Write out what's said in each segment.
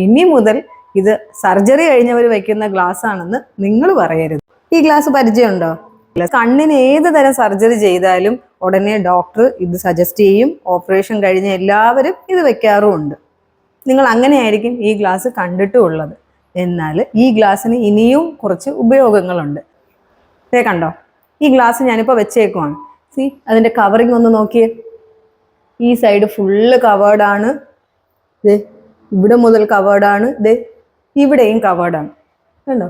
ഇനി മുതൽ ഇത് സർജറി കഴിഞ്ഞവർ വെക്കുന്ന ഗ്ലാസ് ആണെന്ന് നിങ്ങൾ പറയരുത്. ഈ ഗ്ലാസ് പരിചയമുണ്ടോ? കണ്ണിന് ഏത് തരം സർജറി ചെയ്താലും ഉടനെ ഡോക്ടർ ഇത് സജസ്റ്റ് ചെയ്യും. ഓപ്പറേഷൻ കഴിഞ്ഞ എല്ലാവരും ഇത് വെക്കാറുമുണ്ട്. നിങ്ങൾ അങ്ങനെയായിരിക്കും ഈ ഗ്ലാസ് കണ്ടിട്ടുള്ളത്. എന്നാൽ ഈ ഗ്ലാസ്സിന് ഇനിയും കുറച്ച് ഉപയോഗങ്ങളുണ്ട്. കണ്ടോ, ഈ ഗ്ലാസ് ഞാനിപ്പോൾ വെച്ചേക്കുവാണ്. അതിൻ്റെ കവറിങ് ഒന്ന് നോക്കിയേ. ഈ സൈഡ് ഫുള്ള് കവേർഡാണ്. ഇവിടെ മുതൽ കവേർഡാണ്. ഇവിടെയും കവേർഡാണ്. കണ്ടോ,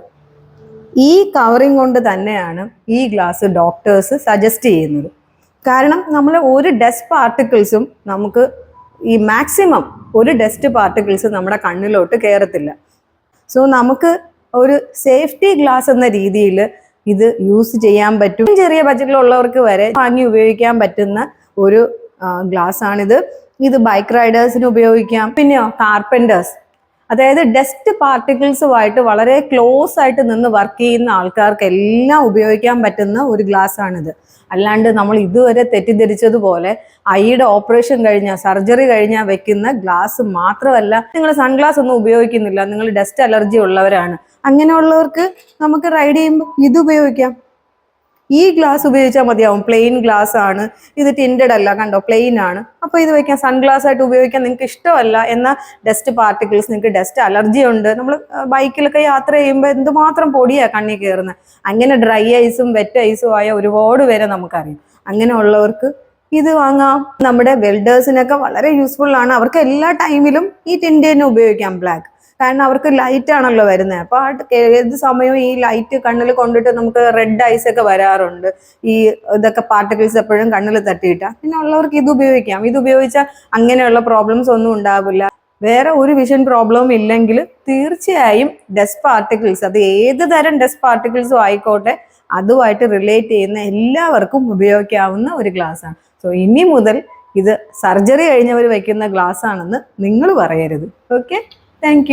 ഈ കവറിങ് കൊണ്ട് തന്നെയാണ് ഈ ഗ്ലാസ് ഡോക്ടേഴ്സ് സജസ്റ്റ് ചെയ്യുന്നത്. കാരണം നമ്മൾ ഒരു ഡസ്റ്റ് പാർട്ടിക്കിൾസും നമുക്ക് ഈ മാക്സിമം ഒരു ഡസ്റ്റ് പാർട്ടിക്കിൾസ് നമ്മുടെ കണ്ണിലോട്ട് കയറത്തില്ല. സോ നമുക്ക് ഒരു സേഫ്റ്റി ഗ്ലാസ് എന്ന രീതിയിൽ ഇത് യൂസ് ചെയ്യാൻ പറ്റും. ചെറിയ ബജറ്റിലുള്ളവർക്ക് വരെ വാങ്ങി ഉപയോഗിക്കാൻ പറ്റുന്ന ഒരു ഗ്ലാസ് ആണിത്. ഇത് ബൈക്ക് റൈഡേഴ്സിന് ഉപയോഗിക്കാം. പിന്നെയോ കാർപ്പൻറ്റേഴ്സ്, അതായത് ഡസ്റ്റ് പാർട്ടിക്കിൾസുമായിട്ട് വളരെ ക്ലോസ് ആയിട്ട് നിന്ന് വർക്ക് ചെയ്യുന്ന ആൾക്കാർക്ക് എല്ലാം ഉപയോഗിക്കാൻ പറ്റുന്ന ഒരു ഗ്ലാസ് ആണിത്. അല്ലാണ്ട് നമ്മൾ ഇതുവരെ തെറ്റിദ്ധരിച്ചതുപോലെ ഐയുടെ ഓപ്പറേഷൻ കഴിഞ്ഞാൽ സർജറി കഴിഞ്ഞാൽ വെക്കുന്ന ഗ്ലാസ് മാത്രമല്ല. നിങ്ങൾ സൺഗ്ലാസ് ഒന്നും ഉപയോഗിക്കുന്നില്ല, നിങ്ങൾ ഡസ്റ്റ് അലർജി ഉള്ളവരാണ്, അങ്ങനെയുള്ളവർക്ക് നമുക്ക് റൈഡ് ചെയ്യുമ്പോൾ ഇത് ഉപയോഗിക്കാം. ഈ ഗ്ലാസ് ഉപയോഗിച്ചാൽ മതിയാവും. പ്ലെയിൻ ഗ്ലാസ് ആണ് ഇത്, ടിൻറ്റഡ് അല്ല. കണ്ടോ, പ്ലെയിൻ ആണ്. അപ്പോൾ ഇത് വെക്കാം. സൺഗ്ലാസ് ആയിട്ട് ഉപയോഗിക്കാൻ നിങ്ങൾക്ക് ഇഷ്ടമല്ല എന്നാൽ ഡസ്റ്റ് പാർട്ടിക്കിൾസ്, നിങ്ങൾക്ക് ഡസ്റ്റ് അലർജി ഉണ്ട്, നമ്മൾ ബൈക്കിലൊക്കെ യാത്ര ചെയ്യുമ്പോൾ എന്തുമാത്രം പൊടിയാണ് കണ്ണിൽ കയറുന്നത്. അങ്ങനെ ഡ്രൈ ഐസും വെറ്റ് ഐസും ആയ ഒരുപാട് പേരെ നമുക്കറിയാം. അങ്ങനെയുള്ളവർക്ക് ഇത് വാങ്ങാം. നമ്മുടെ വെൽഡേഴ്സിനൊക്കെ വളരെ യൂസ്ഫുൾ ആണ്. അവർക്ക് എല്ലാ ടൈമിലും ഈ ടിൻറ്റ് തന്നെ ഉപയോഗിക്കാം, ബ്ലാക്ക്. കാരണം അവർക്ക് ലൈറ്റ് ആണല്ലോ വരുന്നത്. അപ്പോൾ ഏത് സമയവും ഈ ലൈറ്റ് കണ്ണിൽ കൊണ്ടിട്ട് നമുക്ക് റെഡ് ഐസ് ഒക്കെ വരാറുണ്ട്. ഈ ഇതൊക്കെ പാർട്ടിക്കിൾസ് എപ്പോഴും കണ്ണിൽ തട്ടിയിട്ടാൽ പിന്നെ ഉള്ളവർക്ക് ഇത് ഉപയോഗിക്കാം. ഇത് ഉപയോഗിച്ചാൽ അങ്ങനെയുള്ള പ്രോബ്ലംസ് ഒന്നും ഉണ്ടാവില്ല. വേറെ ഒരു വിഷൻ പ്രോബ്ലവും ഇല്ലെങ്കിൽ തീർച്ചയായും ഡസ്റ്റ് പാർട്ടിക്കിൾസ്, അത് ഏത് തരം ഡസ്റ്റ് പാർട്ടിക്കിൾസും ആയിക്കോട്ടെ, അതുമായിട്ട് റിലേറ്റ് ചെയ്യുന്ന എല്ലാവർക്കും ഉപയോഗിക്കാവുന്ന ഒരു ഗ്ലാസ് ആണ്. സോ ഇനി മുതൽ ഇത് സർജറി കഴിഞ്ഞവർ വെക്കുന്ന ഗ്ലാസ് ആണെന്ന് നിങ്ങൾ പറയരുത്. Okay, thank you.